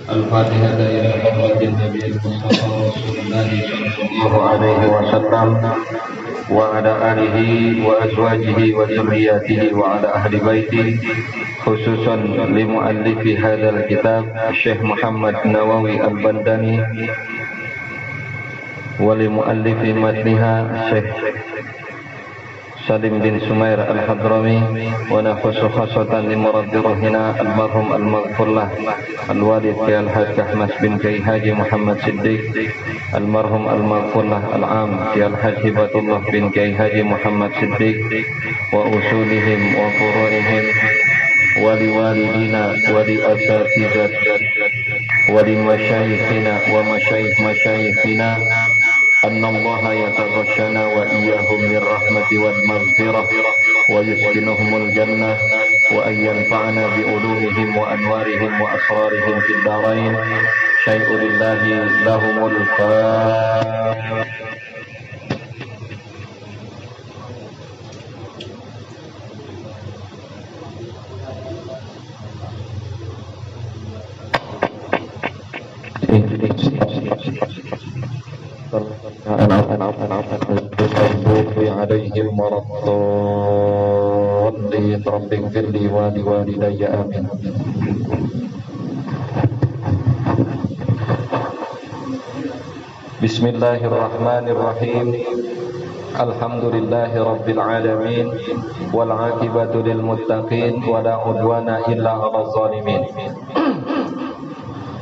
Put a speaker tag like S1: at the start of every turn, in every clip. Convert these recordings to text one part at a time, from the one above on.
S1: الفاتحة إلى حضرة النبي المصطفى رسول الله صلى الله عليه وسلم وعلى آله وأزواجه وذرياته وعلى أهل بيته خصوصا لمؤلف هذا الكتاب الشيخ محمد نووي البنداني ولمؤلف متنها الشيخ Salim bin Sumair al-Hadrami wa nafsu khasatan limurabbi rohina almarhum al-maghfurlah al-walid Kiai Al-Hajj Ahmad bin Kiai Haji Muhammad Siddiq almarhum al-maghfurlah al-am Kiai Al-Hajj Hibatullah bin Kiai Haji Muhammad Siddiq wa usulihim wa furu'ihim wa liwalidina wa li asatidzat wa li masyayikhina wa masyayikh-masyayikhina anna allaha yataghashana wa iyyahum min rahmati wal maghfirah wa yuskinuhumul jannah wa ayyanfa'ana bi ulumihim wa anwarihim wa asrarihim fid darain syai'u lillahi lahumul عليهم ورضالين رب اغفر لي ولوالدي آمين. بسم الله الرحمن الرحيم الحمد لله رب العالمين والعاقبة للمتقين ولا عدوان إلا على الظالمين.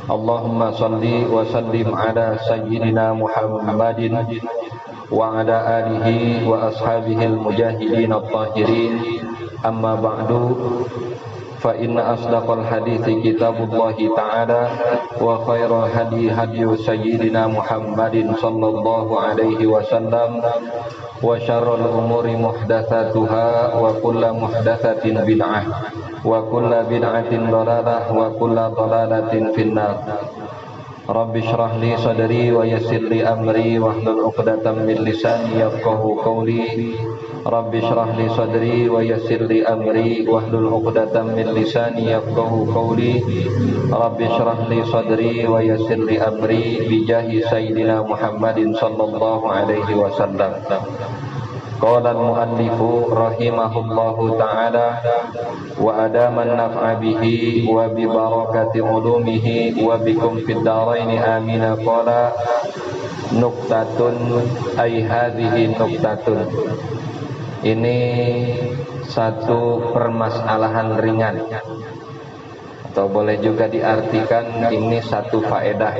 S1: اللهم صل وسلم على سيدنا محمد وعلى آله وأصحابه المجاهدين الطاهرين أما بعد فإن أصدق الحديث كتاب الله تعالى وخير الهدي هدي سيدنا محمد صلى الله عليه وسلم وشر الأمور محدثاتها وكل محدثة بدعة وكل بدعة ضلالة وكل ضلالة في النار. Rabbi shrah li sadri wa yassir li amri wahlul 'uqdatam min lisani yafqahu qawli. Rabbi shrah li sadri wa yassir li amri wahlul 'uqdatam min lisani yafqahu qawli. Rabbi shrah li sadri wa yassir li amri bi jahi sayyidina Muhammadin sallallahu alaihi wasallam. Qala al-muallifu rahimahullahu ta'ala wa adama an-naf'a bihi wa bi barakati ulumihi wa bikum fid dharain amin. Qala nuqtatun ay hadhihi nuqtatun. Ini satu permasalahan ringan atau boleh juga diartikan ini satu faedah.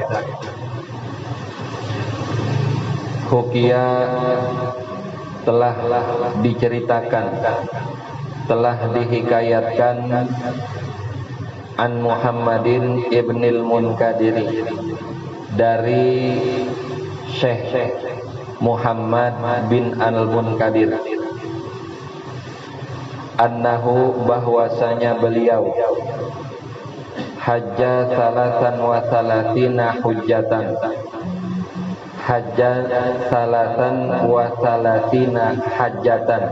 S1: Hukia telah diceritakan, telah dihikayatkan an Muhammadin ibnil Munkadiri, dari Syekh Muhammad bin al-Munkadir, annahu bahwasanya beliau hajja salasan wa salatina hujjatan, hajja salasan wa salatina hajjatan,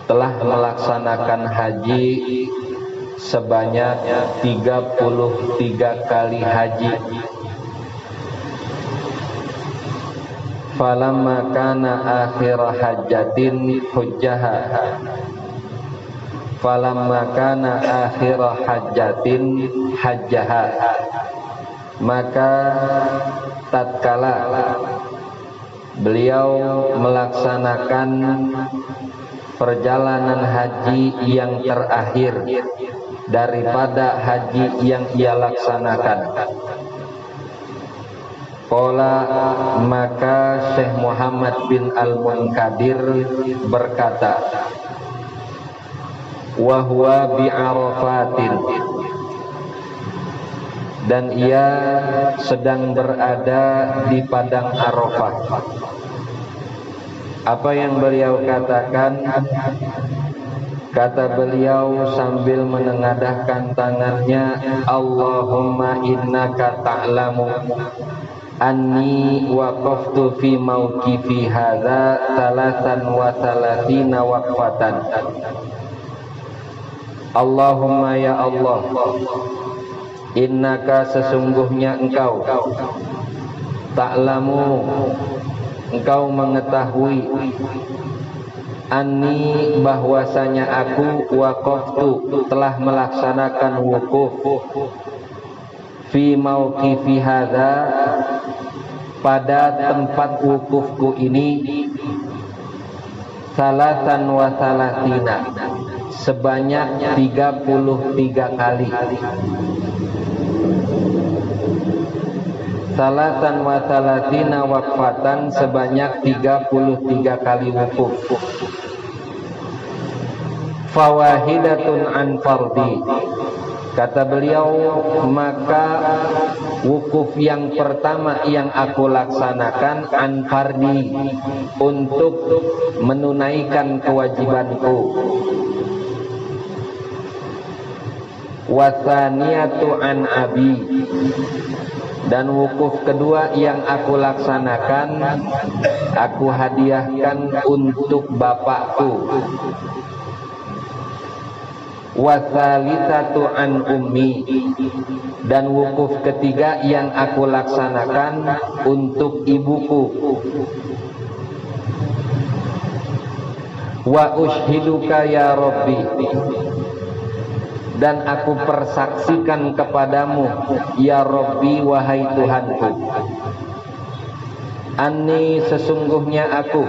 S1: telah melaksanakan haji sebanyak 33 kali haji. Falamma kana akhir hajjatin hujjaha, falamma kana akhir hajjatin hajjaha, maka tatkala beliau melaksanakan perjalanan haji yang terakhir daripada haji yang ia laksanakan, qala maka Syekh Muhammad bin al-Munkadir berkata, wa huwa bi Arafatin, dan ia sedang berada di padang Arafah. Apa yang beliau katakan? Kata beliau sambil menengadahkan tangannya, Allahumma innaka ta'lamu anni waqaftu fi mauqifi hadza salasan wa salatina waqfatan. Allahumma ya Allah, innaka sesungguhnya engkau, ta'lamu engkau mengetahui, anni bahwasanya aku waqaftu telah melaksanakan wukuf, fi mauqifi hadza pada tempat wukufku ini, salasan wa salatina sebanyak 33 kali. Salatan wa salatina waqfatan sebanyak 33 kali wukuf. Fawahidatun an fardi, kata beliau, maka wukuf yang pertama yang aku laksanakan an fardi, untuk menunaikan kewajibanku. Wasaniyatu an abi, dan wukuf kedua yang aku laksanakan, aku hadiahkan untuk bapakku. Wasalisatu an ummi, dan wukuf ketiga yang aku laksanakan untuk ibuku. Wa ushiduka ya Rabbi, dan aku persaksikan kepadamu ya Rabbi, wahai Tuhanku, anni sesungguhnya aku,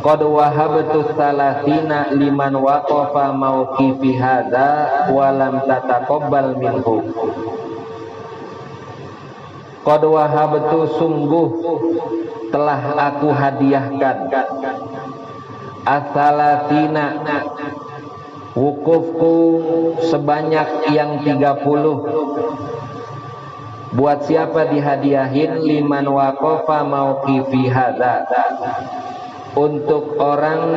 S1: qad wahabtu salatina liman waqafa mauqifi hadza wa lam tataqabbal minhu. Qad wahabtu sungguh telah aku hadiahkan as-salatina wukufku sebanyak yang 30. Buat siapa dihadiahin? Liman waqafa mauqifi hadza, untuk orang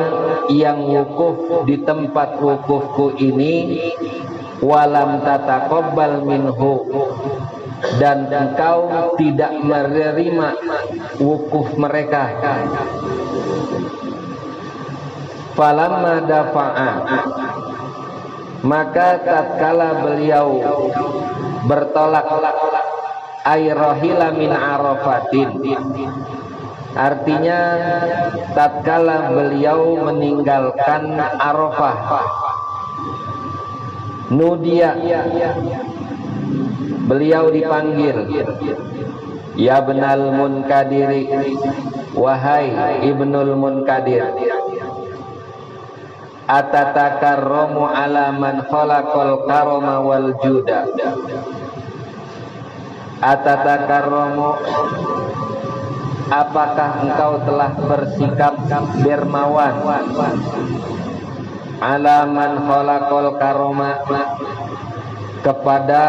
S1: yang wukuf di tempat wukufku ini, walam tataqabbal minhu, dan engkau tidak menerima wukuf mereka. Falamma dafa'a, maka tatkala beliau bertolak, ayrahila min Arafatin, artinya tatkala beliau meninggalkan Arafah, nudia, beliau dipanggil, ya Ibnul Munkadiri, wahai Ibnul Munkadir, atatakarramu ala man khalaqal karama wal juda. Atatakarramu, apakah engkau telah bersikap dermawan, ala man khalaqal karama, kepada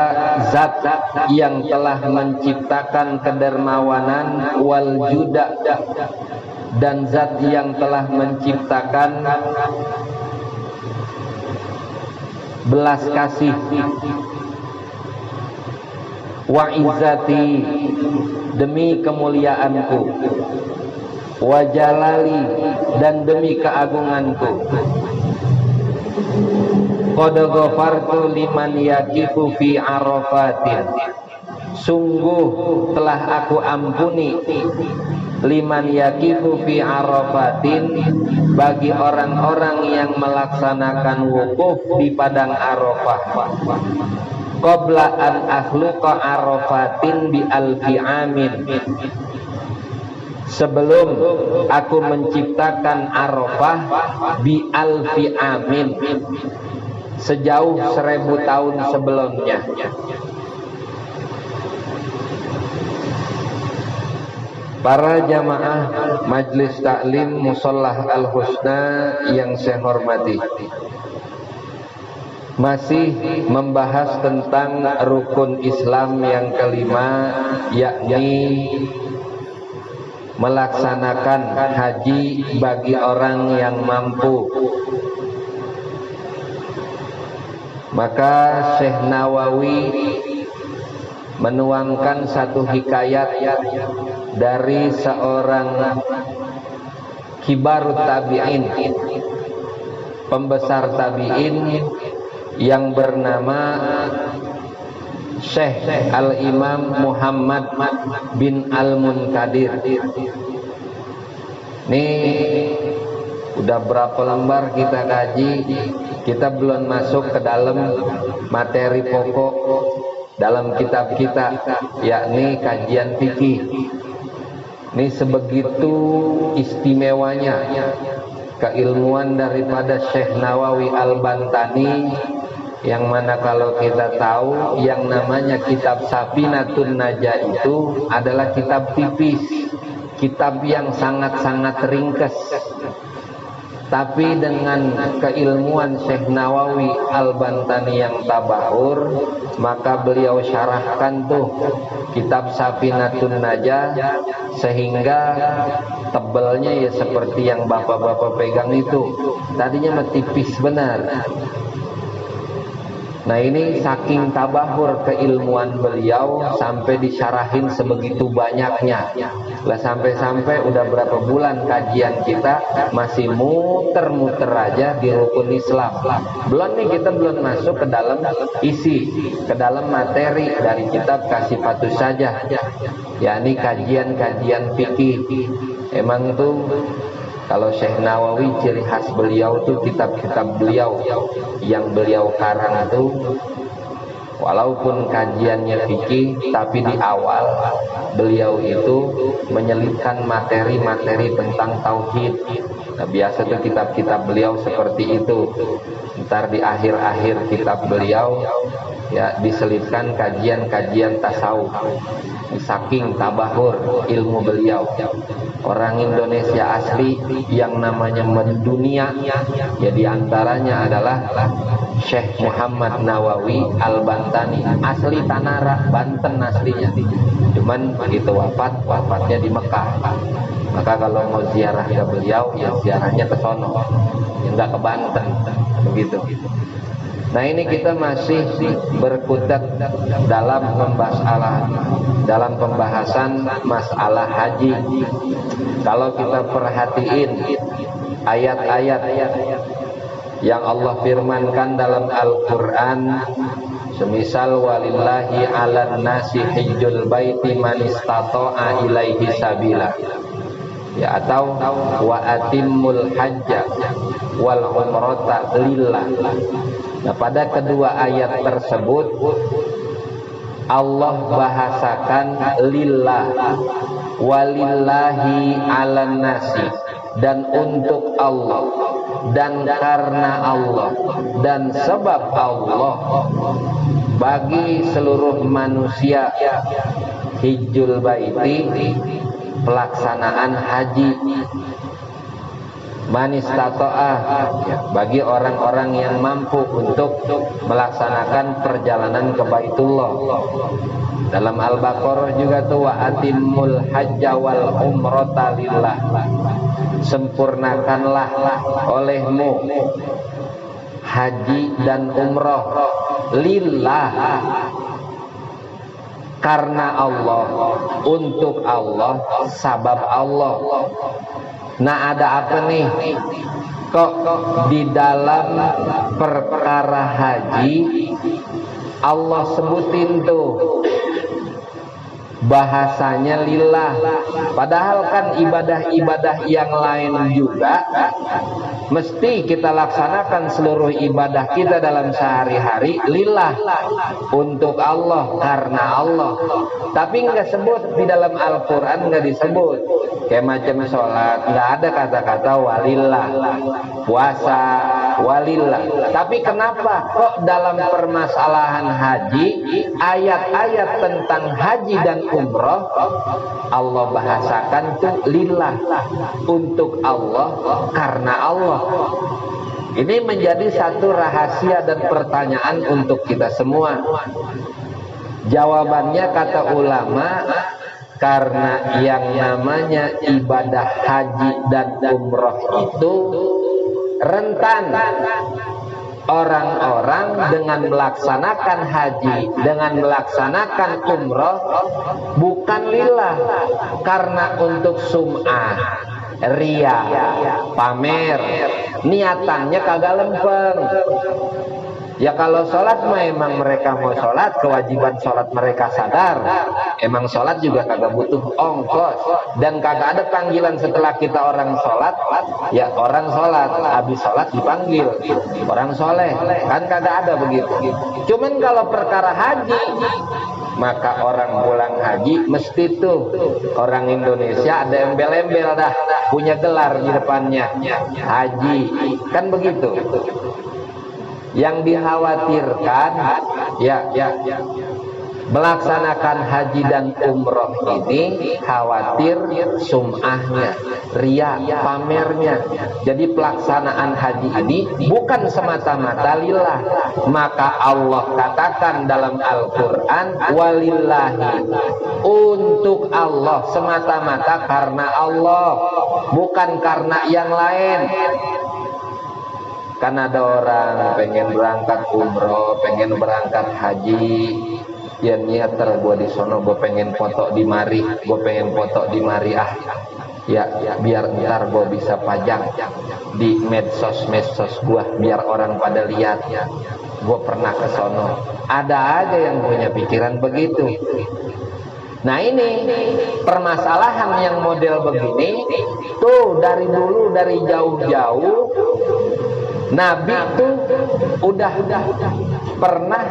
S1: zat yang telah menciptakan kedermawanan, wal juda, dan zat yang telah menciptakan belas kasih, wa izzati, demi kemuliaanku, wa jalali, dan demi keagunganku, qad ghafartu liman yaqifu fi Arafatin, sungguh telah aku ampuni, liman yaqifu fi Arafatin, bagi orang-orang yang melaksanakan wukuf di padang Arafah, qabla an akhluqa Arafatin bi alfi amin, sebelum aku menciptakan Arafah bi alfi amin, sejauh 1000 tahun sebelumnya. Para jamaah Majlis Taklim Mushallah Al-Husna yang saya hormati, masih membahas tentang rukun Islam yang kelima, yakni melaksanakan haji bagi orang yang mampu. Maka Syekh Nawawi menuangkan satu hikayat dari seorang kibarut tabi'in, pembesar tabi'in, yang bernama Syekh Al-Imam Muhammad bin Al-Munkadir. Nih udah berapa lembar kita kaji, kita belum masuk ke dalam materi pokok dalam kitab kita, yakni kajian fikih. Ini sebegitu istimewanya keilmuan daripada Syekh Nawawi Al-Bantani, yang mana kalau kita tahu yang namanya kitab Safinatun Najah itu adalah kitab tipis, kitab yang sangat-sangat ringkas. Tapi dengan keilmuan Syekh Nawawi Al-Bantani yang tabahur, maka beliau syarahkan tuh kitab Safinatun Najah sehingga tebelnya ya seperti yang bapak-bapak pegang itu. Tadinya mah tipis benar. Nah ini saking tabahur keilmuan beliau sampai disyarahin sebegitu banyaknya. Lah sampai-sampai udah berapa bulan kajian kita masih muter-muter aja di rukun Islam. Belum nih, kita belum masuk ke dalam isi, ke dalam materi dari kitab Kasifatus Sajah, yakni kajian-kajian fikih. Emang tuh kalau Syekh Nawawi ciri khas beliau tuh kitab-kitab beliau yang beliau karang itu walaupun kajiannya fikih, tapi di awal beliau itu menyelipkan materi-materi tentang tauhid. Nah, biasa tuh kitab-kitab beliau seperti itu. Ntar di akhir-akhir kitab beliau ya diselipkan kajian-kajian tasawuf. Saking tabahur ilmu beliau. Orang Indonesia asli yang namanya mendunia ya diantaranya adalah Syekh Muhammad Nawawi Al-Bantani, asli Tanara, Banten aslinya. Cuman begitu wafatnya di Mekah. Maka kalau mau ziarah ke beliau ya ziarahnya ke sono, ya enggak ke Banten begitu. Nah ini kita masih berkutat dalam pembahasan masalah haji. Kalau kita perhatiin ayat-ayat yang Allah firmankan dalam Al-Quran, semisal walillahi 'alan nasi hijjul baiti man istata'a ilaihi sabila, ya, atau wa atimmul hajja wal umrata lillah. Nah pada kedua ayat tersebut Allah bahasakan lillah, walillahi 'alan nasi, dan untuk Allah, dan karena Allah, dan sebab Allah, bagi seluruh manusia hijjul baiti, pelaksanaan haji, manistato'ah, bagi orang-orang yang mampu untuk melaksanakan perjalanan ke Baitullah. Dalam Al-Baqarah juga tuh wa atimmul hajja wal umrata lillah, sempurnakanlah olehmu haji dan umrah lillah, karena Allah, untuk Allah, sabab Allah. Nah ada apa nih? Kok di dalam perkara haji Allah sebutin tuh bahasanya lillah, padahal kan ibadah-ibadah yang lain juga mesti kita laksanakan seluruh ibadah kita dalam sehari-hari lillah, untuk Allah, karena Allah. Tapi nggak sebut di dalam Al-Quran, nggak disebut. Kayak macam sholat nggak ada kata-kata walillah, puasa walillah. Tapi kenapa kok dalam permasalahan haji, ayat-ayat tentang haji dan umrah Allah bahasakan tuh lillah, untuk Allah, karena Allah. Ini menjadi satu rahasia dan pertanyaan untuk kita semua. Jawabannya kata ulama, karena yang namanya ibadah haji dan umrah itu rentan. Orang-orang dengan melaksanakan haji, dengan melaksanakan umrah bukan lillah, karena untuk sum'ah, ria, pamer, niatannya kagak lempeng. Ya kalau sholat memang mereka mau sholat, kewajiban sholat mereka sadar. Emang sholat juga kagak butuh ongkos. Dan kagak ada panggilan setelah kita orang sholat. Ya orang sholat, habis sholat dipanggil orang soleh. Kan kagak ada begitu. Cuman kalau perkara haji, maka orang pulang haji mesti tuh orang Indonesia ada embel-embel dah, punya gelar di depannya, haji. Kan begitu. Yang dikhawatirkan ya melaksanakan haji dan umroh ini khawatir sum'ahnya, ria, pamernya. Jadi pelaksanaan haji ini bukan semata-mata lillah. Maka Allah katakan dalam Al-Quran, walillahi, untuk Allah, semata-mata karena Allah, bukan karena yang lain. Kan ada orang pengen berangkat umroh, pengen berangkat haji, ya niat gue di sono, gue pengen foto di mari, gue pengen foto di mari, ya biar ntar gue bisa pajang di medsos gue, biar orang pada lihat gue pernah ke sono. Ada aja yang punya pikiran begitu. Nah ini permasalahan yang model begini tuh dari dulu, dari jauh-jauh Nabi tuh udah pernah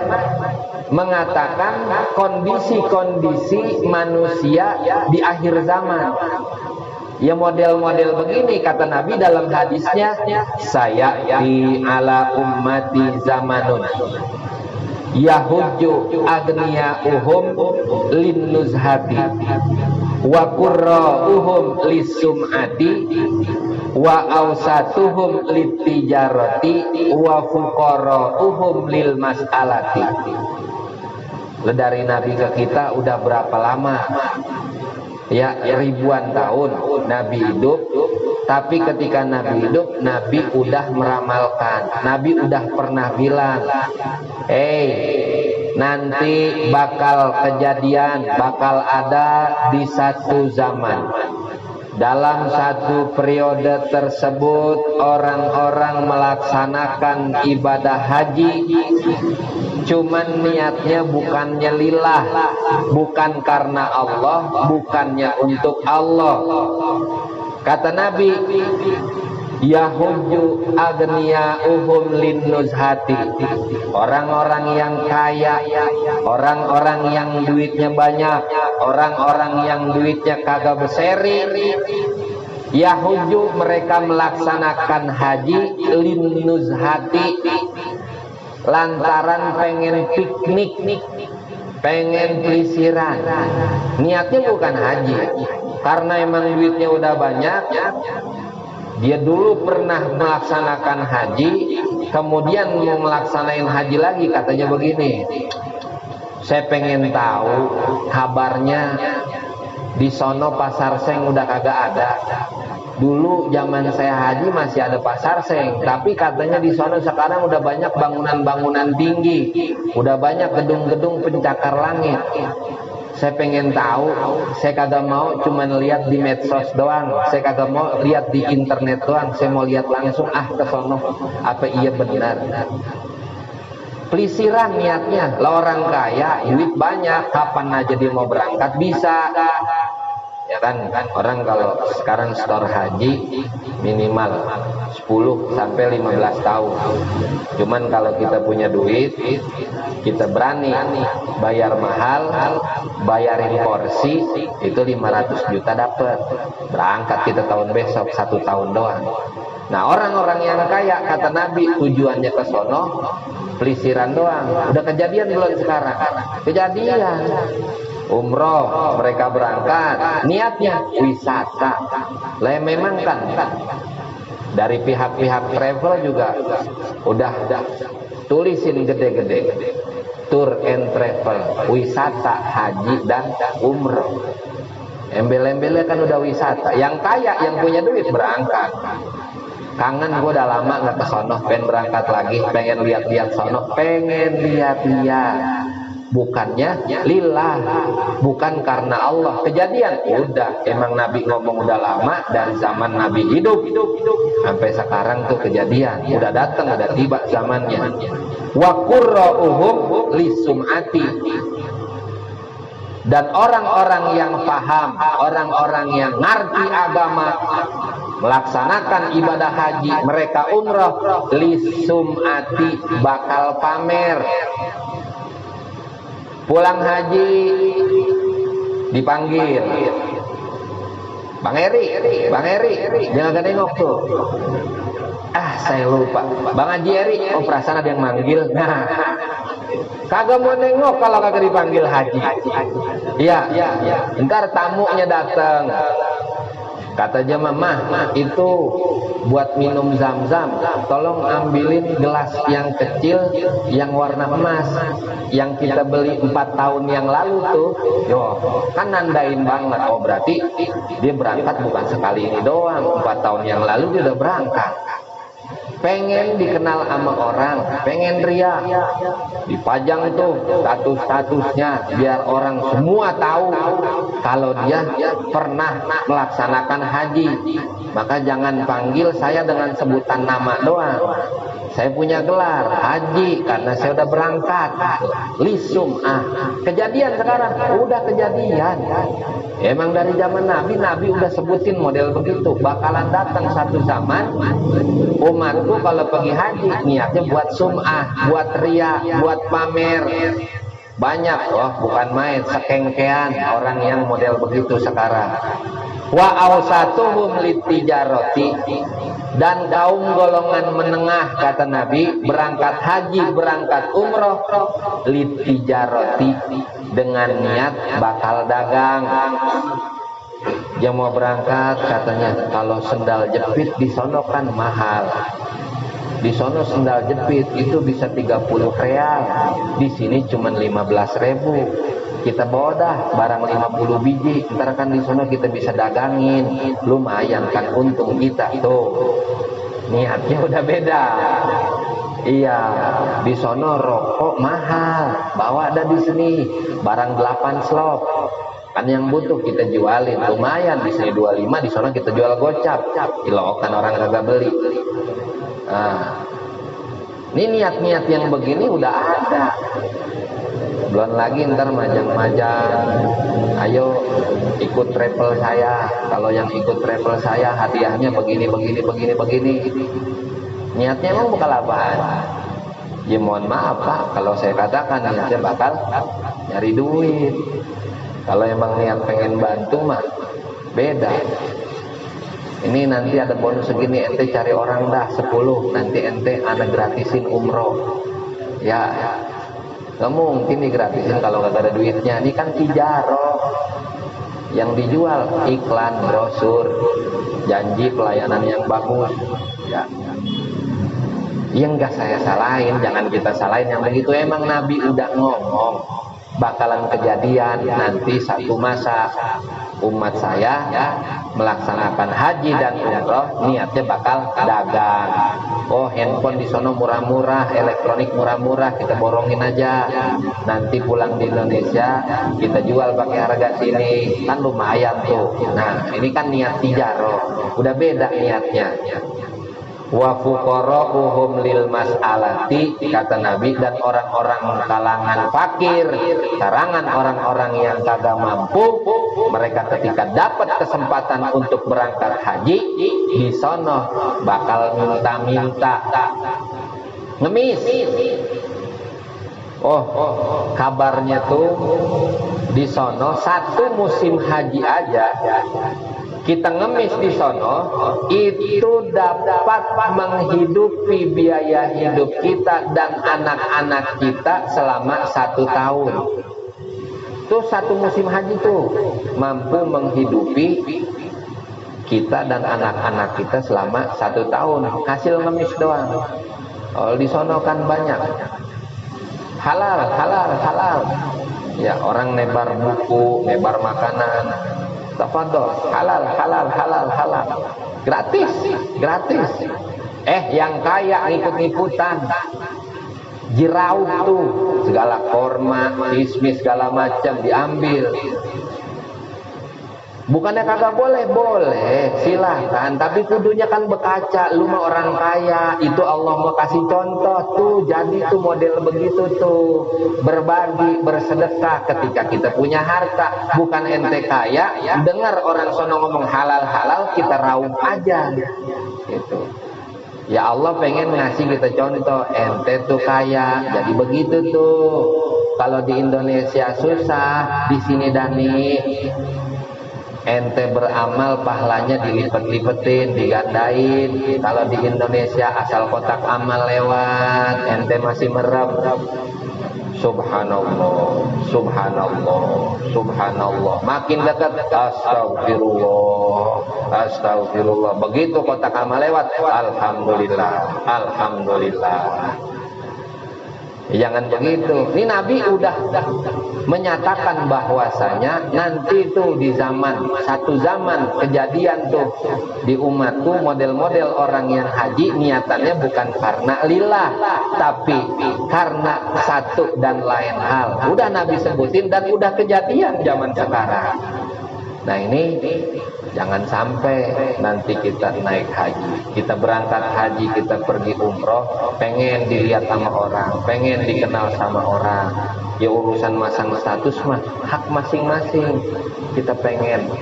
S1: mengatakan kondisi-kondisi manusia di akhir zaman. Ya model-model begini kata Nabi dalam hadisnya, saya di ala ummati zamanun yahujju aghniya'uhum linnuzhati wa qurra'uhum lisum'ati wa awsatuhum litijarati wa fuqara'uhum lil mas'alati. Dari Nabi ke kita udah berapa lama? Ya ribuan tahun Nabi hidup. Tapi ketika Nabi hidup, Nabi udah meramalkan, Nabi udah pernah bilang, nanti bakal kejadian, bakal ada di satu zaman. Dalam satu periode tersebut, orang-orang melaksanakan ibadah haji, cuman niatnya bukannya lillah, bukan karena Allah, bukannya untuk Allah. Kata Nabi, yahujju aghniya'uhum linnuzhati, orang-orang yang kaya, orang-orang yang duitnya banyak, orang-orang yang duitnya kagak berseri, yahujju, mereka melaksanakan haji linnuzhati, lantaran pengen piknik, pengen pelisiran. Niatnya bukan haji, karena emang duitnya udah banyak. Dia dulu pernah melaksanakan haji, kemudian mau melaksanain haji lagi, katanya begini, saya pengen tahu kabarnya di sono pasar seng udah kagak ada. Dulu zaman saya haji masih ada pasar seng, tapi katanya di sono sekarang udah banyak bangunan-bangunan tinggi, udah banyak gedung-gedung pencakar langit. Saya pengen tahu, saya kagak mau cuman lihat di medsos doang, saya kagak mau lihat di internet doang, saya mau lihat langsung ke sono, apa iya benar. Pelisiran niatnya, lah orang kaya, duit banyak, kapan aja dia mau berangkat bisa. Ya kan, orang kalau sekarang store haji minimal 10 sampai 15 tahun. Cuman kalau kita punya duit, kita berani bayar mahal, bayarin porsi, itu 500 juta dapat. Berangkat kita tahun besok, 1 tahun doang. Nah orang-orang yang kaya, kata Nabi, tujuannya ke sono pelisiran doang. Udah kejadian belum sekarang? Kejadian. Umroh, mereka berangkat, niatnya wisata. Lah memang kan dari pihak-pihak travel juga udah tulisin gede-gede, tour and travel, wisata haji dan umroh. Embel-embelnya kan udah wisata. Yang kaya, yang punya duit berangkat. Kangen gue udah lama nggak ke sono, pengen berangkat lagi, pengen lihat-lihat sono, pengen lihat-lihat. bukannya lillah, bukan karena Allah. Kejadian udah, emang Nabi ngomong udah lama, dari zaman Nabi hidup sampai sekarang tuh kejadian udah datang, udah tiba zamannya. Wa qurra'uhum lisum'ati, dan orang-orang yang paham, orang-orang yang ngerti agama, melaksanakan ibadah haji, mereka umrah lisum'ati, bakal pamer. Pulang haji dipanggil, Bang Eri, jangan nengok tuh. Saya lupa, Bang Haji Eri, oh perasaan ada yang manggil. Nah, kagak mau nengok kalau kagak dipanggil haji. Iya, ntar tamunya datang. Kata jemaah, itu buat minum zam-zam, tolong ambilin gelas yang kecil yang warna emas yang kita beli 4 tahun yang lalu tuh. Yo, kan nandain banget. Oh berarti dia berangkat bukan sekali ini doang, 4 tahun yang lalu dia udah berangkat. Pengen dikenal sama orang, pengen ria, dipajang tuh status-statusnya biar orang semua tahu kalau dia pernah melaksanakan haji. Maka jangan panggil saya dengan sebutan nama doang. Saya punya gelar haji karena saya udah berangkat. Kejadian sekarang, udah kejadian. Emang dari zaman Nabi udah sebutin model begitu. Bakalan datang satu zaman, umatku kalau pergi haji niatnya buat sum'ah, buat ria, buat pamer. Banyak, bukan main, sekengkean orang yang model begitu sekarang. Wa awsatuhum litijarati, dan kaum golongan menengah, kata Nabi, berangkat haji, berangkat umroh litijarati, dengan niat bakal dagang. Dia mau berangkat, katanya kalau sendal jepit di sono kan mahal. Di sono sendal jepit itu bisa 30 real, di sini cuma 15.000. Kita bawa dah barang 50 biji, ntar kan di sono kita bisa dagangin, lumayan kan untung kita tuh. Niatnya udah beda. Iya, di sono rokok mahal, bawa ada di sini barang 8 slop. Kan yang butuh kita jualin, lumayan, di sini 25, di sono kita jual gocap. Ilokan orang kagak beli. Nah, ini niat-niat yang begini udah ada. Belum lagi ntar majang-majang, ayo ikut travel saya. Kalau yang ikut travel saya hadiahnya begini. Niatnya emang bakal apaan? Ya mohon maaf Pak, kalau saya katakan niatnya bakal nyari duit. Kalau emang niat pengen bantu mah beda. Ini nanti ada bonus segini, ente cari orang dah 10, nanti ente ana gratisin umroh. Ya, gak mungkin digratisin kalau gak ada duitnya. Ini kan tijaroh, yang dijual iklan, brosur, janji pelayanan yang bagus. Ya, yang gak saya salahin, jangan kita salahin yang begitu. Emang Nabi udah ngomong bakalan kejadian nanti satu masa umat saya melaksanakan haji dan umroh niatnya bakal dagang. Oh, handphone di sono murah-murah, elektronik murah-murah, kita borongin aja. Nanti pulang di Indonesia kita jual pakai harga sini, kan lumayan tuh. Nah, ini kan niat tijaroh, udah beda niatnya. Wa fuqara'uhum lil mas'alati, kata Nabi, dan orang-orang kalangan fakir, karangan orang-orang yang kagak mampu, mereka ketika dapat kesempatan untuk berangkat haji di sono bakal minta-minta, ngemis. Kabarnya tuh di sono satu musim haji aja kita ngemis di sono itu dapat menghidupi biaya hidup kita dan anak-anak kita selama 1 tahun. Tuh satu musim haji tuh mampu menghidupi kita dan anak-anak kita selama 1 tahun. Hasil ngemis doang. Kalau di sono kan banyak halal. Ya, orang nebar buku, nebar makanan. Tafadhol, halal. Gratis. Yang kaya ngikut-ngikutan. Jirau tuh segala korma, kismis segala macam diambil. Bukannya kagak boleh, boleh, silahkan. Tapi kudunya kan berkaca, lu mah orang kaya, itu Allah mau kasih contoh tuh. Jadi tuh model begitu tuh, berbagi, bersedekah ketika kita punya harta. Bukan ente kaya, dengar orang sono ngomong halal-halal, kita raup aja. Gitu. Ya Allah pengen ngasih kita contoh, ente tuh kaya, jadi begitu tuh. Kalau di Indonesia susah, di sini Dani. Ente beramal pahalanya dilipat-lipetin, digandain. Kalau di Indonesia asal kotak amal lewat, ente masih merem. Subhanallah, subhanallah, subhanallah. Makin dekat, astagfirullah, astagfirullah. Begitu kotak amal lewat, alhamdulillah, alhamdulillah. Jangan begitu. Ini Nabi udah menyatakan bahwasanya nanti tuh di satu zaman kejadian tuh di umatku model-model orang yang haji niatannya bukan karena lillah, tapi karena satu dan lain hal. Udah Nabi sebutin dan udah kejadian zaman sekarang. Nah ini jangan sampai nanti kita naik haji, kita berangkat haji, kita pergi umroh, pengen dilihat sama orang, pengen dikenal sama orang. Ya urusan masang status mah hak masing-masing. Kita pengen,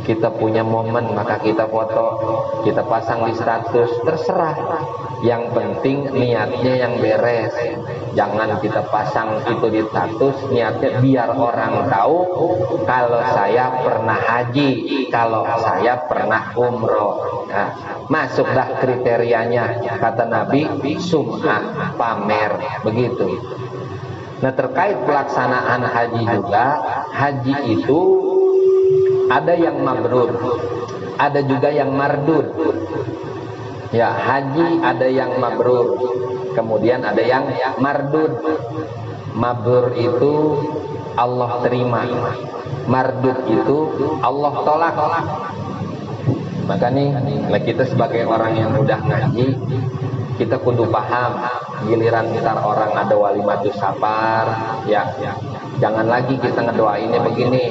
S1: kita punya momen maka kita foto, kita pasang di status, terserah. Yang penting niatnya yang beres. Jangan kita pasang itu di status, niatnya biar orang tahu kalau saya pernah haji, kalau saya pernah umroh. Nah, masuklah kriterianya, kata Nabi, sum'ah, pamer, begitu. Nah, terkait pelaksanaan haji juga, haji itu ada yang mabrur, ada juga yang mardud. Ya, haji ada yang mabrur, kemudian ada yang mardud. Mabrur itu Allah terima, mardud itu Allah tolak. Maka nih, kita sebagai orang yang udah ngaji, kita kudu paham. Giliran ntar orang ada walimatus safar, ya jangan lagi kita ngedoainnya begini,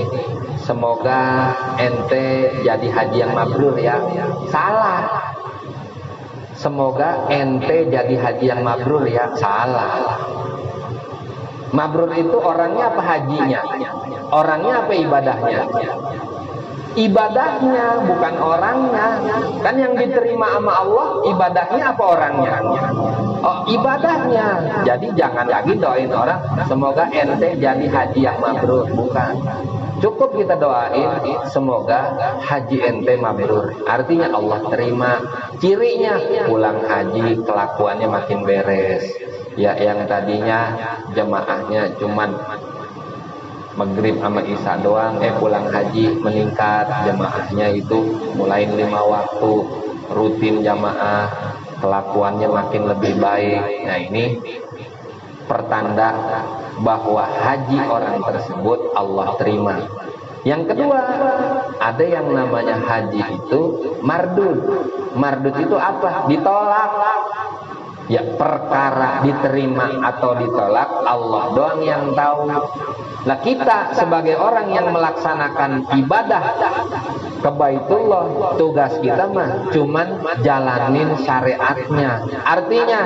S1: semoga ente jadi haji yang mabrur ya. Salah. Semoga ente jadi haji yang mabrur ya. Salah. Mabrur itu orangnya apa hajinya? Orangnya apa ibadahnya? Ibadahnya, bukan orangnya. Kan yang diterima sama Allah ibadahnya apa orangnya? Oh, ibadahnya. Jadi jangan lagi doain orang semoga ente jadi haji yang mabrur, bukan. Cukup kita doain semoga haji ente mabrur. Artinya Allah terima. Cirinya pulang haji kelakuannya makin beres. Ya, yang tadinya jemaahnya cuman maghrib sama isya doang, pulang haji meningkat, jemaahnya itu mulai 5 waktu, rutin jamaah, kelakuannya makin lebih baik. Nah, ini pertanda bahwa haji orang tersebut Allah terima. Yang kedua, ada yang namanya haji itu mardud. Mardud itu apa? Ditolak. Ya, perkara diterima atau ditolak Allah doang yang tahu. Nah, kita sebagai orang yang melaksanakan ibadah ke Baitullah, tugas kita mah cuman jalanin syariatnya. Artinya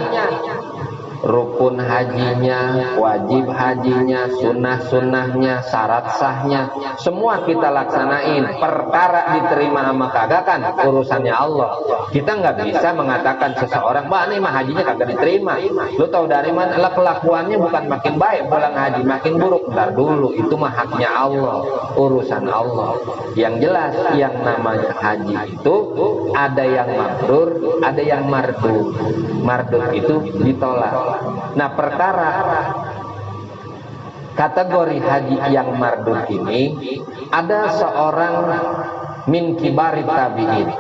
S1: rukun hajinya, wajib hajinya, sunnah-sunnahnya, syarat sahnya, semua kita laksanain. Perkara diterima sama kagak kan urusannya Allah. Kita nggak bisa mengatakan seseorang, "Bah, ini mah hajinya kagak diterima." Lu tahu dari mana? Kelakuannya bukan makin baik pulang haji, makin buruk. Ntar dulu, itu mah haknya Allah, urusan Allah. Yang jelas, yang namanya haji itu ada yang mabrur, ada yang mardud. Mardud itu ditolak. Nah, perkara kategori haji yang mardud ini, ada seorang min kibarit tabi'in,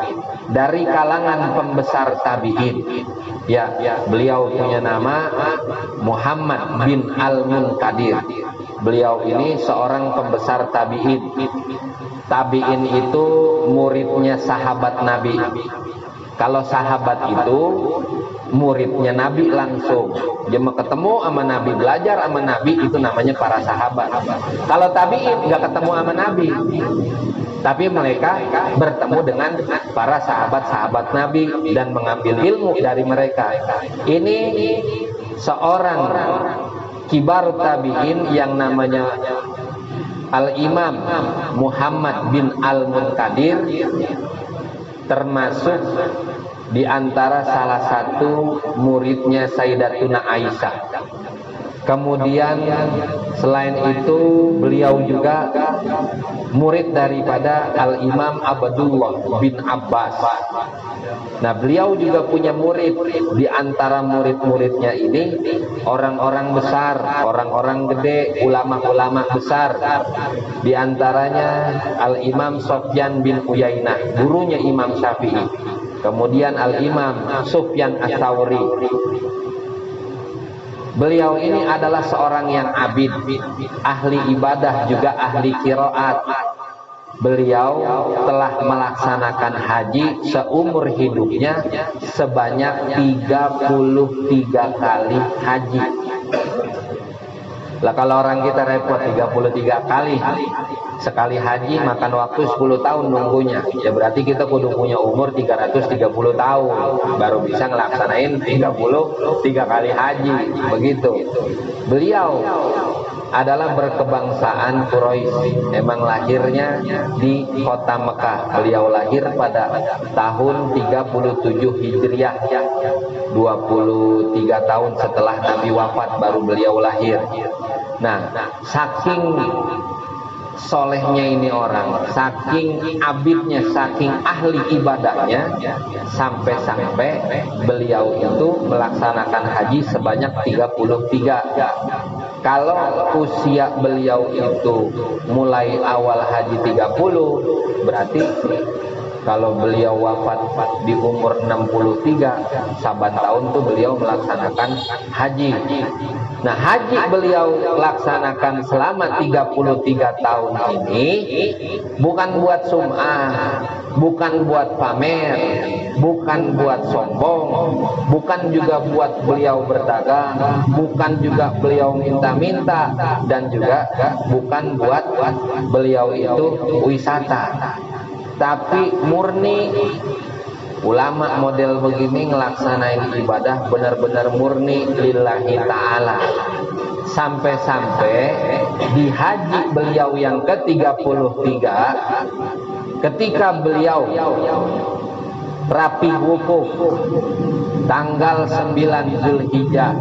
S1: dari kalangan pembesar tabi'in. Ya, beliau punya nama Muhammad bin Al-Munkadir. Beliau ini seorang pembesar tabi'in. Tabi'in itu muridnya sahabat Nabi. Kalau sahabat itu muridnya Nabi langsung. Dia mau ketemu sama Nabi, belajar sama Nabi, itu namanya para sahabat. Kalau tabi'in nggak ketemu sama Nabi, tapi mereka bertemu dengan para sahabat-sahabat Nabi dan mengambil ilmu dari mereka. Ini seorang kibarut tabi'in yang namanya Al-Imam Muhammad bin Al-Munkadir, termasuk di antara salah satu muridnya Sayyidatuna Aisyah. Kemudian selain itu beliau juga murid daripada Al-Imam Abdullah bin Abbas. Nah, beliau juga punya murid. Di antara murid-muridnya ini orang-orang besar, orang-orang gede, ulama-ulama besar. Di antaranya Al-Imam Sufyan bin Uyainah, gurunya Imam Syafi'i. Kemudian Al-Imam Sufyan Ats-Tsauri. Beliau ini adalah seorang yang abid, ahli ibadah, juga ahli qiraat. Beliau telah melaksanakan haji seumur hidupnya sebanyak 33 kali haji. Lah kalau orang kita repot 33 kali sekali haji, makan waktu 10 tahun nunggunya. Ya berarti kita kudu punya umur 330 tahun baru bisa ngelaksanain 33 kali haji. Begitu. Beliau adalah berkebangsaan Quraisy. Emang lahirnya di kota Mekah. Beliau lahir pada tahun 37 Hijriah, 23 tahun setelah Nabi wafat baru beliau lahir. Nah, saking solehnya ini orang, saking abidnya, saking ahli ibadahnya, sampai-sampai beliau itu melaksanakan haji sebanyak 33. Kalau usia beliau itu mulai awal haji 30, berarti kalau beliau wafat di umur 63, saban tahun tuh beliau melaksanakan haji. Nah, haji beliau laksanakan selama 33 tahun ini bukan buat sum'ah, bukan buat pamer, bukan buat sombong, bukan juga buat beliau berdagang, bukan juga beliau minta-minta, dan juga bukan buat beliau itu wisata. Tapi murni ulama model begini ngelaksanain ibadah benar-benar murni lillahi ta'ala. Sampai-sampai di haji beliau yang ke-33, ketika beliau rapi wukuf tanggal 9 Zulhijjah,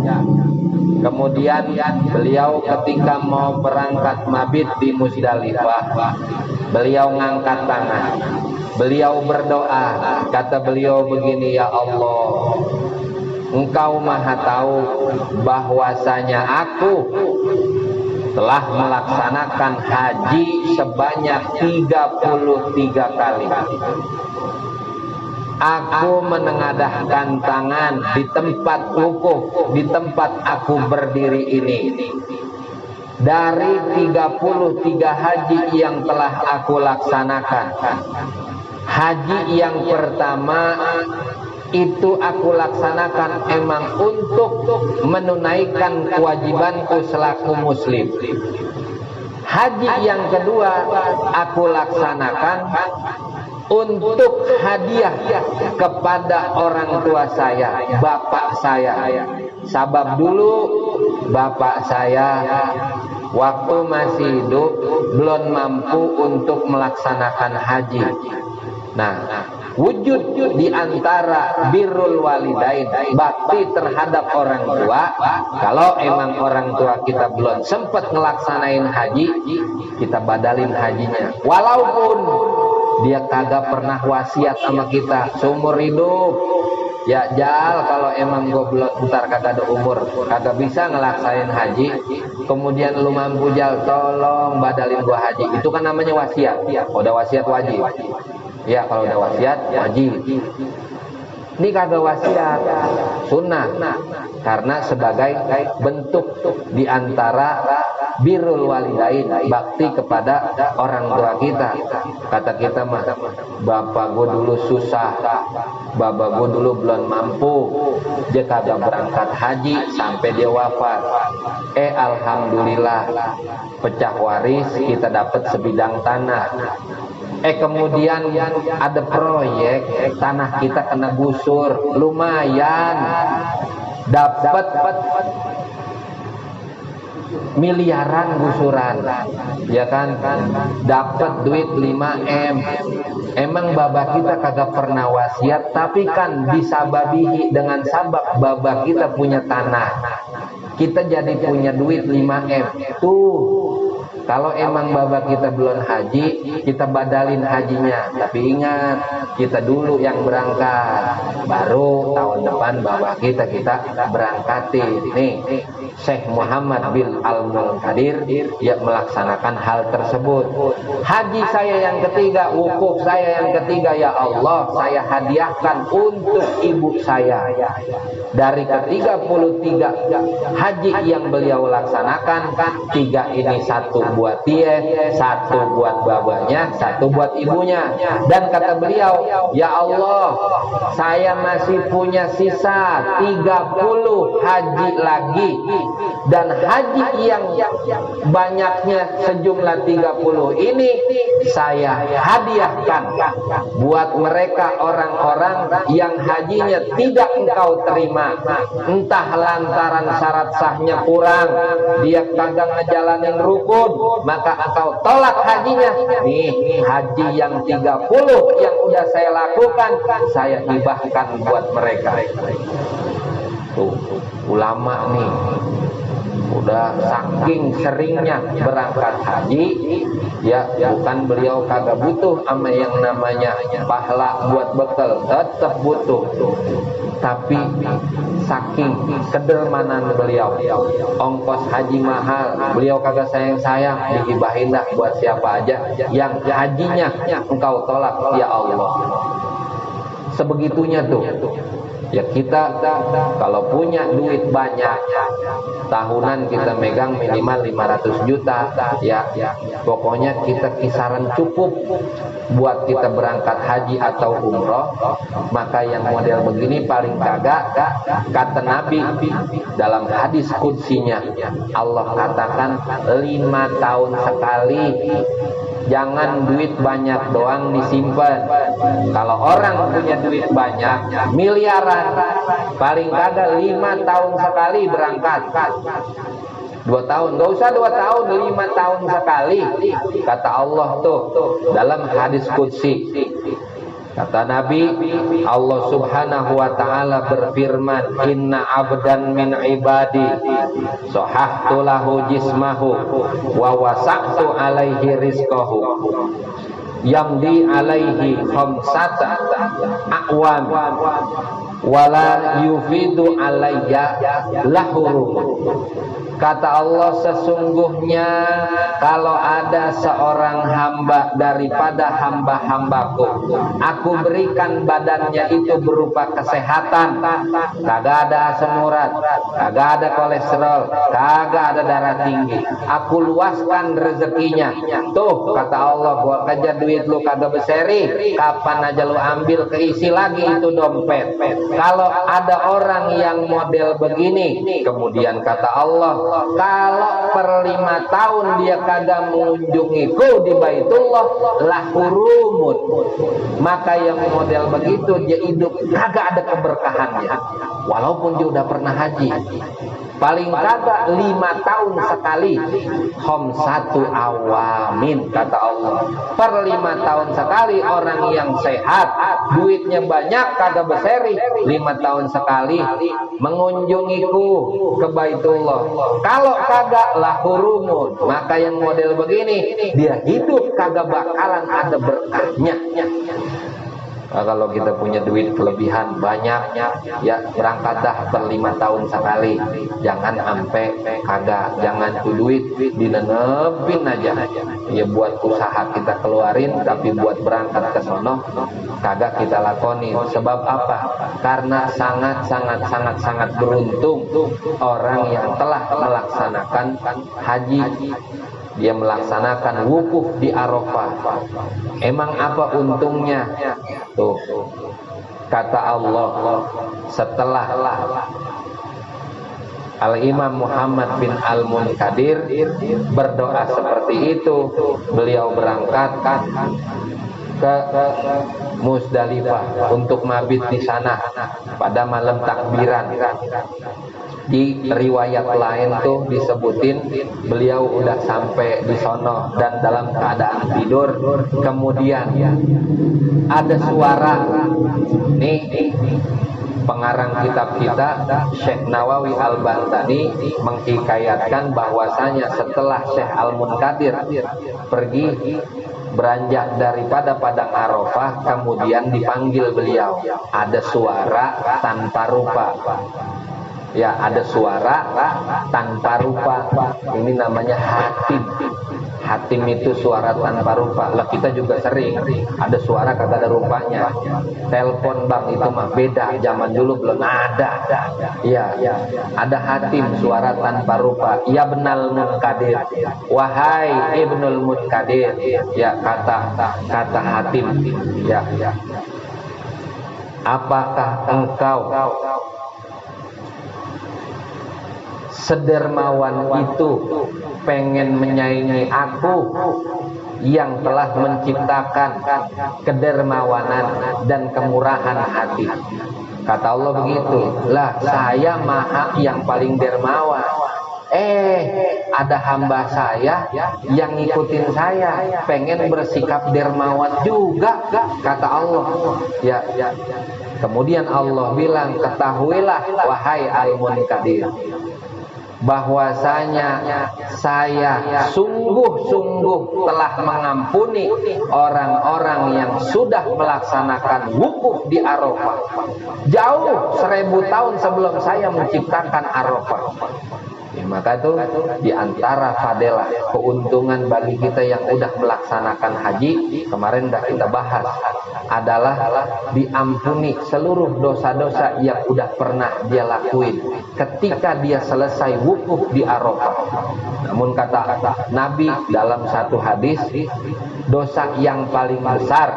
S1: kemudian beliau ketika mau berangkat mabit di Musdalifah, beliau ngangkat tangan, beliau berdoa, kata beliau begini, ya Allah, Engkau maha tahu bahwasanya aku telah melaksanakan haji sebanyak 33 kali. Aku menengadahkan tangan di tempat wukuf, di tempat aku berdiri ini. Dari 33 haji yang telah aku laksanakan, haji yang pertama itu aku laksanakan emang untuk menunaikan kewajibanku selaku muslim. Haji yang kedua aku laksanakan untuk hadiah kepada orang tua saya, bapak saya. Sabab dulu bapak saya waktu masih hidup belum mampu untuk melaksanakan haji. Nah, wujud di antara birrul walidain, bakti terhadap orang tua. Kalau emang orang tua kita belum sempat ngelaksanain haji, kita badalin hajinya. Walaupun dia kagak pernah wasiat sama kita seumur hidup. Ya Jal, kalau emang gue belum ntar kagak ada umur, kagak bisa ngelaksain haji, kemudian lu mampu Jal, tolong badalin gue haji. Itu kan namanya wasiat. Udah wasiat wajib. Ya kalau udah wasiat wajib. Ini kagak wasiat, sunnah. Karena sebagai bentuk diantara birrul walidain, bakti kepada orang tua kita. Kata kita mah, bapak gue dulu susah, bapak gue dulu belum mampu, dia kagak berangkat haji sampai dia wafat. Alhamdulillah, pecah waris kita dapat sebidang tanah. Kemudian ada proyek tanah kita kena gusur, lumayan dapat miliaran gusuran, ya kan, dapat duit 5M. Emang baba kita kagak pernah wasiat, tapi kan disababihi dengan sabab baba kita punya tanah, kita jadi punya duit 5M. Tuh, kalau emang baba kita belum haji, kita badalin hajinya. Tapi ingat, kita dulu yang berangkat, baru tahun depan baba kita berangkatin. Nih, Syekh Muhammad bin Al-Munkadir ya melaksanakan hal tersebut. Haji saya yang ketiga, wukuf saya yang ketiga, ya Allah, saya hadiahkan untuk ibu saya. Dari ke-33 haji yang beliau laksanakan, 3 ini satu buat dia, satu buat babanya, satu buat ibunya. Dan kata beliau, ya Allah, saya masih punya sisa 30 haji lagi. Dan haji yang banyaknya sejumlah 30 ini saya hadiahkan buat mereka orang-orang yang hajinya tidak engkau terima, entah lantaran syarat sahnya kurang, dia kagak ngejalanin rukun, maka engkau tolak hajinya. Nih, haji yang 30 yang udah saya lakukan, saya hibahkan buat mereka. Tuh, ulama nih udah saking seringnya berangkat haji, ya bukan beliau kagak butuh sama yang namanya pahala buat bekal, tetap butuh. Tapi saking kedermanan beliau, ongkos haji mahal, beliau kagak sayang-sayang, dihibahin dah buat siapa aja yang hajinya engkau tolak, ya Allah. Sebegitunya tuh. Ya kita kalau punya duit banyak, tahunan kita megang minimal 500 juta, ya pokoknya kita kisaran cukup buat kita berangkat haji atau umroh. Maka yang model begini paling kagak, kata Nabi dalam hadis qudsinya, Allah katakan 5 tahun sekali. Jangan duit banyak doang disimpan. Kalau orang punya duit banyak, miliaran, paling kagak 5 tahun sekali berangkat. 2 tahun, gak usah 2 tahun, 5 tahun sekali. Kata Allah tuh dalam hadis qudsi. Kata Nabi, Allah subhanahu wa ta'ala berfirman, inna abdan min ibadi sohahtu lahu jismahu wa wasa'tu alaihi rizqahu yamdi alaihi khamsata a'wan wala yufidu alayya lahuru. Kata Allah, sesungguhnya kalau ada seorang hamba daripada hamba-hambaku, aku berikan badannya itu berupa kesehatan, kagak ada asam urat, kagak ada kolesterol, kagak ada darah tinggi, aku luaskan rezekinya. Tuh kata Allah, gua kejar duit lu kagak berseri, kapan aja lu ambil, keisi lagi itu dompet. Kalau ada orang yang model begini, kemudian kata Allah, kalau per 5 tahun dia kagak mengunjungiku di Baitullah, lahurumun, maka yang model begitu dia hidup kagak ada keberkahannya, walaupun dia udah pernah haji. Paling kagak 5 tahun sekali, khamsatu awamin, kata Allah. Per 5 tahun sekali orang yang sehat, duitnya banyak, kagak berseri, 5 tahun sekali mengunjungiku ke Baitullah. Kalau kagak, lahurumun, maka yang model begini dia hidup kagak bakalan ada berkahnya. Kalau kita punya duit kelebihan banyak, ya berangkat dah per 5 tahun sekali. Jangan sampai kagak. Jangan tuh duit dinenepin aja. Ya buat usaha kita keluarin, tapi buat berangkat ke sono kagak kita lakonin. Sebab apa? Karena sangat beruntung orang yang telah melaksanakan haji. Dia melaksanakan wukuf di Arafah. Emang apa untungnya? Tuh, kata Allah setelah Al-Imam Muhammad bin Al-Munkadir berdoa seperti itu, beliau berangkat ke Musdalifah untuk mabit di sana pada malam takbiran. Di riwayat lain tuh disebutin beliau udah sampai di sono dan dalam keadaan tidur. Kemudian ada suara nih, pengarang kitab kita Syekh Nawawi Al-Bantani menghikayatkan bahwasanya setelah Syekh Al-Munkadir pergi beranjak daripada padang Arafah, kemudian dipanggil beliau. Ada suara tanpa rupa. Ya, ada suara tanpa rupa. Ini namanya hatim. Hatim itu suara tanpa rupa. Lah kita juga sering ada suara kagak ada rupanya. Telepon bang itu mah beda. Zaman dulu belum ada. Ya, ada hatim, suara tanpa rupa. Ya Ibnul Munkadir. Wahai Ibnul Munkadir. Ya, kata hatim. Ya. Apakah engkau sedermawan itu pengen menyaingi aku yang telah menciptakan kedermawanan dan kemurahan hati? Kata Allah begitu. Lah saya maha yang paling dermawan. Ada hamba saya yang ngikutin saya, pengen bersikap dermawan juga, kata Allah. Ya. Kemudian Allah bilang, ketahuilah wahai Al-Munkadir, bahwasanya saya sungguh-sungguh telah mengampuni orang-orang yang sudah melaksanakan wukuf di Arafah jauh 1000 tahun sebelum saya menciptakan Arafah. Ya, maka itu diantara fadilah keuntungan bagi kita yang udah melaksanakan haji, kemarin udah kita bahas, adalah diampuni seluruh dosa-dosa yang udah pernah dia lakuin ketika dia selesai wukuf di Arafah. Namun kata Nabi dalam satu hadis, dosa yang paling besar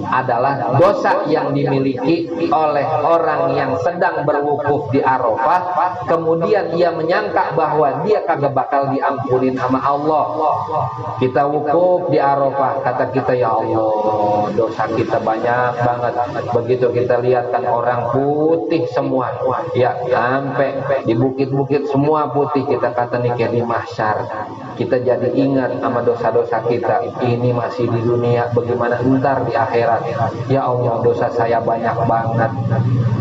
S1: adalah dosa yang dimiliki oleh orang yang sedang berwukuf di Arafah, kemudian ia menyangka bahwa dia kagak bakal diampunin sama Allah. Kita wukuf di Arafah, kata kita, ya Allah, dosa kita banyak banget. Begitu kita lihat kan orang putih semua, ya sampai di bukit-bukit semua putih. Kita kata nih kayak di mahsyar, kita jadi ingat sama dosa-dosa kita. Ini masih di dunia, bagaimana ntar di akhirat? Ya Allah, dosa saya banyak banget.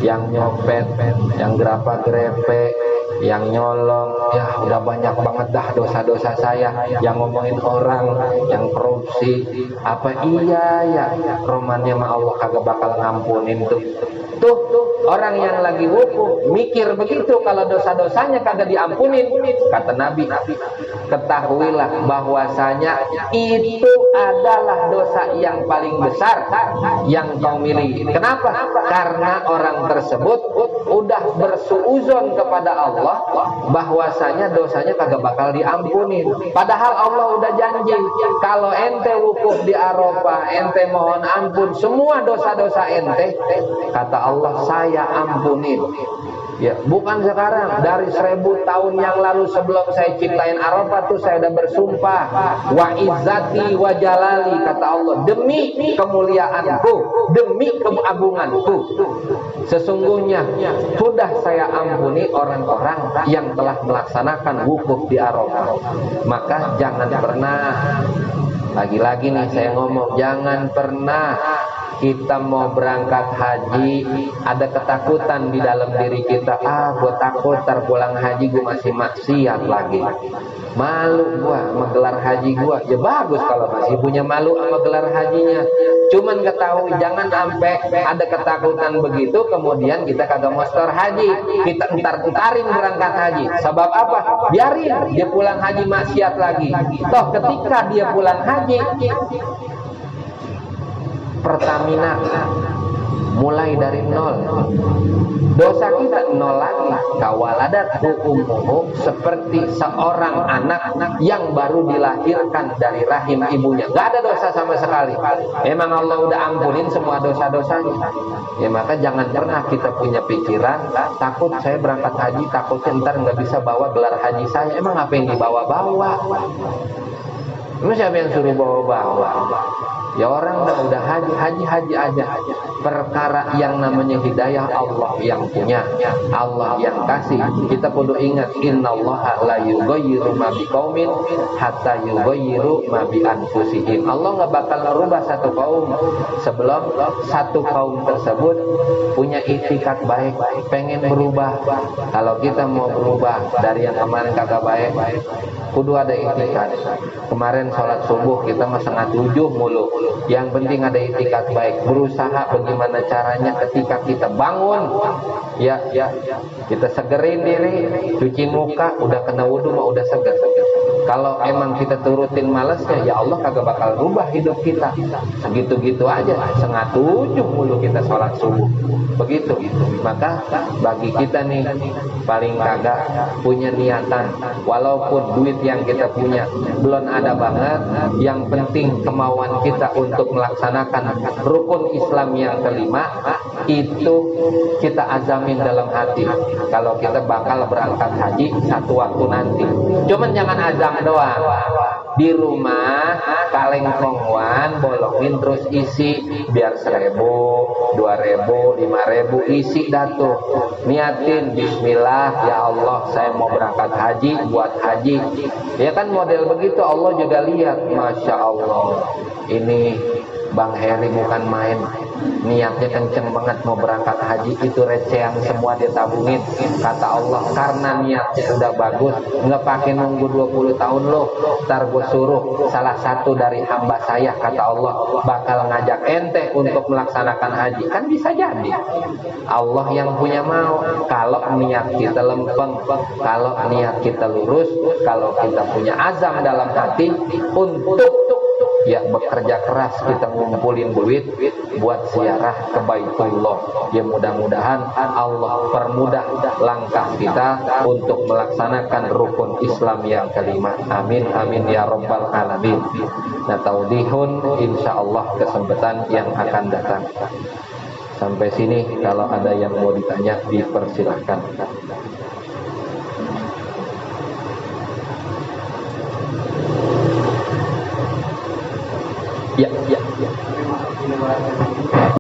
S1: Yang nyopet, yang grepe, yang nyolong, ya udah banyak banget dah dosa-dosa saya. Yang ngomongin orang, yang korupsi, apa iya ya romannya mah Allah kagak bakal ngampunin tuh. Tuh orang yang lagi wukuf mikir begitu, kalau dosa-dosanya kagak diampunin. Kata Nabi, ketahuilah bahwasanya itu adalah dosa yang paling besar yang kau miliki. Kenapa? Karena orang tersebut udah bersuuzon kepada Allah bahwasanya dosanya kagak bakal diampunin. Padahal Allah udah janji, kalau ente wukuf di Arafah, ente mohon ampun semua dosa-dosa ente, kata Allah, saya ampunin. Ya, bukan sekarang, dari 1000 tahun yang lalu sebelum saya ciptain Arafah tuh saya udah bersumpah, wa izzati wa jalali, kata Allah, demi kemuliaanku, demi keagunganku, sesungguhnya sudah saya ampuni orang-orang yang telah melaksanakan wukuf di Arafah. Maka jangan pernah, lagi-lagi nih saya ngomong, jangan pernah
S2: kita mau berangkat haji, ada ketakutan di dalam diri kita, gue takut terpulang haji gue masih maksiat lagi, malu gue menggelar haji gue. Ya bagus kalau masih punya malu sama gelar hajinya, cuman ketahui jangan sampai ada ketakutan begitu kemudian kita kagak mau store haji, kita entar-entarin berangkat haji. Sebab apa? Biarin dia pulang haji maksiat lagi. Toh ketika dia pulang haji, Pertamina mulai dari nol, dosa kita nol lagi. Kawaladat ummuhu, seperti seorang anak yang baru dilahirkan dari rahim ibunya, gak ada dosa sama sekali. Memang Allah udah ampunin semua dosa-dosanya. Ya maka jangan pernah kita punya pikiran takut saya berangkat haji, takutnya ntar nggak bisa bawa gelar haji saya. Emang apa yang dibawa-bawa? Emang siapa yang suruh bawa-bawa? Ya orang udah haji aja. Perkara yang namanya hidayah Allah yang punya, Allah yang kasih. Kita perlu ingat, innallaha la yughayyiru ma biqaumin hatta yughayyiru ma bi anfusihim. Allah nggak bakal merubah satu kaum sebelum satu kaum tersebut punya itikat baik, pengen berubah. Kalau kita mau berubah dari yang kemarin kagak baik, kudu ada itikat. Kemarin sholat subuh kita mah 6:30 mulu. Yang penting ada itikat baik. Berusaha bagaimana caranya ketika kita bangun, ya kita segerin diri, cuci muka, udah kena wudhu mah udah seger. Kalau emang kita turutin malasnya, ya Allah kagak bakal rubah hidup kita. Segitu-gitu aja, 6:30 mulu kita sholat subuh. Begitu. Maka bagi kita nih paling kagak punya niatan, walaupun duit yang kita punya belum ada banget, yang penting kemauan kita untuk melaksanakan rukun Islam yang kelima itu kita azamin dalam hati. Kalau kita bakal berangkat haji satu waktu nanti, cuman jangan azam doang. Di rumah kaleng kongwan bolongin terus isi, biar 1.000, 2.000, 5.000 isi datu. Niatin bismillah, ya Allah saya mau berangkat haji buat haji. Ya kan model begitu Allah juga lihat. Masya Allah, ini Bang Heri bukan main, niatnya kenceng banget mau berangkat haji, itu recehan semua dia tabungin. Kata Allah, karena niatnya udah bagus, nggak pakai nunggu 20 tahun loh, ntar gue suruh salah satu dari hamba saya, kata Allah, bakal ngajak ente untuk melaksanakan haji. Kan bisa jadi Allah yang punya mau. Kalau niat kita lempeng, kalau niat kita lurus, kalau kita punya azam dalam hati untuk ya bekerja keras, kita ngumpulin duit buat ziarah ke Baitullah. Ya mudah-mudahan Allah permudah langkah kita untuk melaksanakan rukun Islam yang kelima. Amin amin ya rabbal alamin. Nah taudihun insyaallah kesempatan yang akan datang. Sampai sini, kalau ada yang mau ditanya dipersilahkan.